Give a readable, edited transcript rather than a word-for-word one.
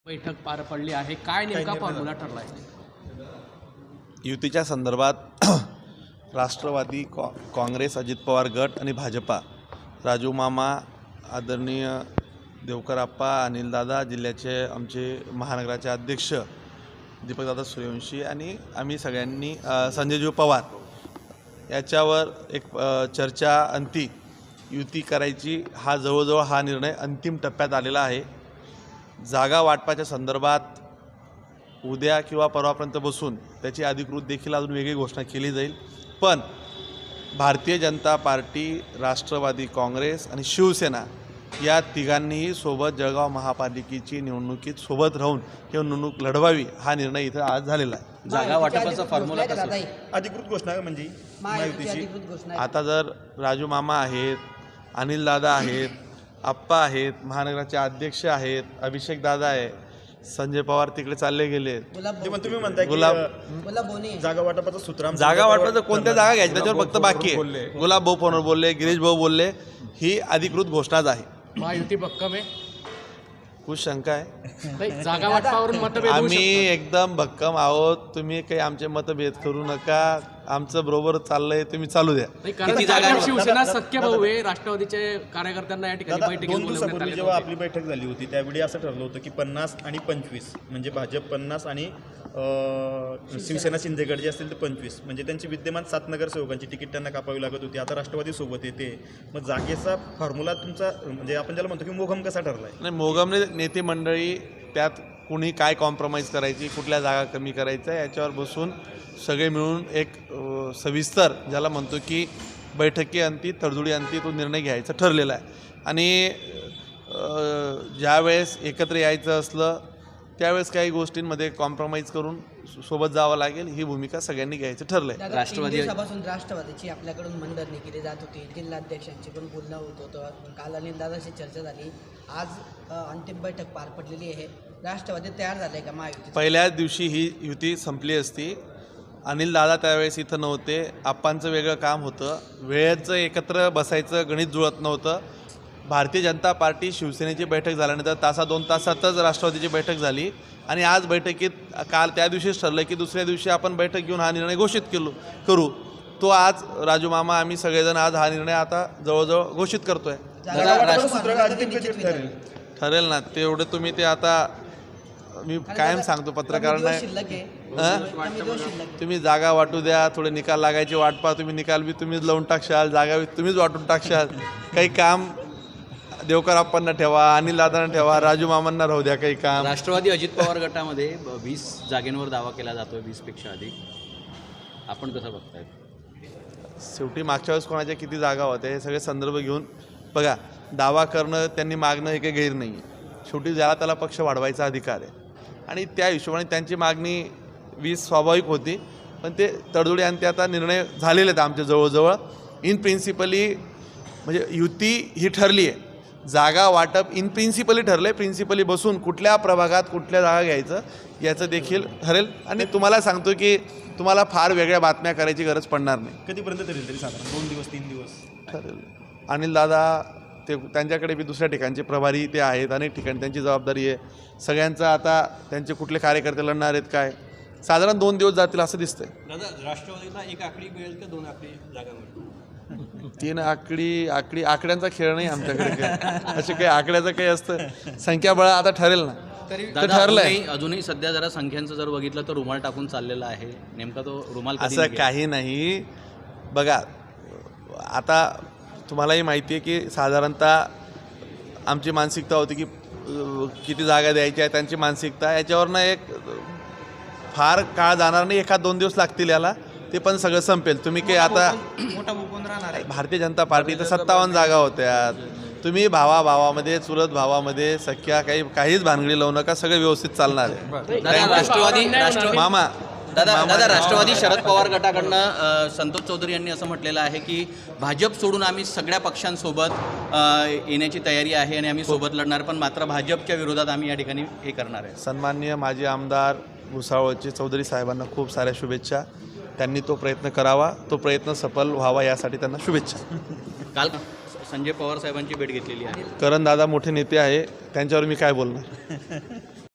बैठक पार पडली आहे, काय नेमका फॉर्म्युला ठरला आहे? युतीच्या संदर्भात राष्ट्रवादी काँग्रेस, अजित पवार गट आणि भाजपा, राजू मामा, आदरणीय देवकर आप्पा, अनिल दादा, जिल्ह्याचे आमचे महानगराचे अध्यक्ष दीपकदादा सूर्यवंशी आणि आम्ही सगळ्यांनी संजयजी पवार याच्यावर एक चर्चा अंती युती करायची हा जवळजवळ हा निर्णय अंतिम टप्प्यात आलेला आहे। जागा वाटपाच्या संदर्भात उद्या किंवा परवापर्यंत बसून त्याची अधिकृत देखील अजून वेगळी घोषणा केली जाईल। पण भारतीय जनता पार्टी, राष्ट्रवादी काँग्रेस आणि शिवसेना या तिघांनीही सोबत जळगाव महापालिकेची निवडणुकीत सोबत राहून ही निवडणूक लढवावी हा निर्णय इथं आज झालेला आहे। जागा वाटपाचा फॉर्म्युला कसा? अधिकृत घोषणा म्हणजे महायुतीची। आता जर राजू मामा आहेत, अनिल दादा आहेत, आप्पा आहेत, महानगराचे अध्यक्ष आहेत, अभिषेक दादा आहे, संजय पवार तिकडे चालले गेले। तुम्ही म्हणताय की जागा वाटपाचं सूत्र, जागा वाटपाचं कोणत्या जागा घ्यायची त्याच्यावर फक्त बाकी आहे। गुलाब भाऊ फोनवर बोलले, गिरीश भाऊ बोलले, ही अधिकृत घोषणाच आहे। महायुती भक्कम आहे, कुछ शंका आहे? जागा वाटपावरून मतभेद आम्ही एकदम भक्कम आहोत। तुम्ही काही आमचे मतभेद करू नका, आमचं बरोबर चाललंय, तुम्ही चालू द्या। शिवसेना सख्य भाऊ आहे, राष्ट्रवादीचे कार्यकर्त्यांना या ठिकाणी बैठकीत 2 दिवसापूर्वी जेव्हा आपली बैठक झाली होती त्यावेळी असं ठरलं होतं की 50 आणि 25 म्हणजे भाजप 50 आणि शिवसेना शिंदेगड जे असतील ते 25 म्हणजे त्यांची विद्यमान 7 नगरसेवकांची तिकीट त्यांना कापावी लागत होती। आता राष्ट्रवादी सोबत येते, मग जागेचा फॉर्म्युला तुमचा म्हणजे आपण ज्याला म्हणतो की मोघम कसा ठरलाय? नाही, मोघमने नेते मंडळी त्यात कुणी काय कॉम्प्रोमाइज करायची, कुठल्या जागा कमी करायच्या याच्यावर बसून सगळे मिळून एक सविस्तर ज्याला म्हणतो की बैठकी अंती, तडजोडी अंती तो निर्णय घ्यायचा ठरलेला आहे। आणि ज्यावेळेस एकत्र यायचं असलं त्यावेळेस काही गोष्टींमध्ये कॉम्प्रोमाइज करून सोबत जावं लागेल, ही भूमिका सगळ्यांनी घ्यायचं ठरलंय। राष्ट्रवादीची आपल्याकडून मनधरणी केली जात होती, जिल्हाध्यक्षांची पण बोलणं होत होतं, काल अनिल दादाशी चर्चा झाली, आज अंतिम बैठक पार पडलेली आहे। राष्ट्रवादी तयार झाले का महायुती? पहिल्याच दिवशी ही युती संपली असती। अनिल दादा त्यावेळेस इथं नव्हते, आप्पांचं वेगळं काम होतं, वेळेचं एकत्र बसायचं गणित जुळत नव्हतं। भारतीय जनता पार्टी शिवसेनेची बैठक झाल्यानंतर 1-2 तासातच राष्ट्रवादीची बैठक झाली आणि आज बैठकीत काल त्या दिवशीच ठरलं की दुसऱ्या दिवशी आपण बैठक घेऊन हा निर्णय घोषित करू। तो आज राजू मामा आम्ही सगळेजण आज हा निर्णय आता जवळजवळ घोषित करतोय। ठरेल ना तेवढं तुम्ही ते आता मी कायम सांगतो पत्रकारांना, तुम्ही जागा वाटू द्या, थोडे निकाल लागायची वाट पहा, तुम्ही निकाल बी तुम्हीच लावून टाकशाल, जागा बी तुम्हीच वाटून टाकशाल। काही काम देवकर आप्पांना ठेवा, अनिल दादांना ठेवा, राजू मामांना राहू द्या काही काम। राष्ट्रवादी अजित पवार गटामध्ये 20 जागेंवर दावा केला जातोय, 20 पेक्षा अधिक, आपण कसं बघताय? शेवटी मागच्या वेळेस कोणाच्या किती जागा होत्या हे सगळे संदर्भ घेऊन बघा, दावा करणं त्यांनी मागणं हे काही गैर नाही आहे। शेवटी ज्याला त्याला पक्ष वाढवायचा अधिकार आहे आणि त्या हिशोबाने त्यांची मागणी 20 स्वाभाविक होती, पण ते तडजोडी आणि ते आता निर्णय झालेले आहेत आमच्या जवळजवळ। इन प्रिन्सिपली म्हणजे युती ही ठरली आहे, जागा वाटप इन प्रिन्सिपली ठरलं आहे, प्रिन्सिपली बसून कुठल्या प्रभागात कुठल्या जागा घ्यायचं याचं देखील ठरेल। आणि तुम्हाला सांगतो की तुम्हाला फार वेगळ्या बातम्या करायची गरज पडणार नाही। कधीपर्यंत तरी साधारण 2 दिवस 3 दिवस ठरेल। अनिल दादा ते त्यांच्याकडे बी दुसऱ्या ठिकाणचे प्रभारी ते आहेत, अनेक ठिकाणी त्यांची जबाबदारी आहे सगळ्यांचं। आता त्यांचे कुठले कार्यकर्ते लढणार आहेत काय, साधारण 2 दिवस जातील असं दिसतंय। दादा, राष्ट्रवादीला 1 आकडी मिळेल का 2 आकडी जागा मिळेल? 3 आकड्यांचा खेळ नाही आमच्याकडे, असे काही आकड्याचं काही असतं, संख्याबळ आता ठरेल ना, ते ठरलंय। अजूनही सध्या जरा संख्यांचं जर बघितलं तर रुमाल टाकून चाललेला आहे, नेमका तो रुमाल असं काही नाही। बघा आता तुम्हालाही माहिती आहे की साधारणतः आमची मानसिकता होती की किती जागा द्यायच्या आहे, त्यांची मानसिकता याच्यावरनं एक फार काळ जाणार नाही, 1-2 दिवस लागतील याला, ते पण सगळं संपेल। तुम्ही काही आता भारतीय जनता पार्टी तर 57 जागा होत्या, तुम्ही भावाभावामध्ये, चुलत भावामध्ये, सख्या काहीच भानगडी लावू नका, सगळं व्यवस्थित चालणार आहे। दादा राष्ट्रवादी शरद पवार गटाकडनं संतोष चौधरी यांनी असं म्हटलेलं आहे की भाजप सोडून आम्ही सगळ्या पक्षांसोबत येण्याची तयारी आहे आणि आम्ही सोबत लढणार, पण मात्र भाजपच्या विरोधात आम्ही या ठिकाणी हे करणार आहे। सन्माननीय माजी आमदार भुसावळचे चौधरी साहेबांना खूप साऱ्या शुभेच्छा, त्यांनी तो प्रयत्न करावा, तो प्रयत्न सफल व्हावा यासाठी त्यांना शुभेच्छा। काल संजय पवार साहेबांची भेट घेतलेली आहे, करण दादा मोठे नेते आहे, त्यांच्यावर मी काय बोलणार।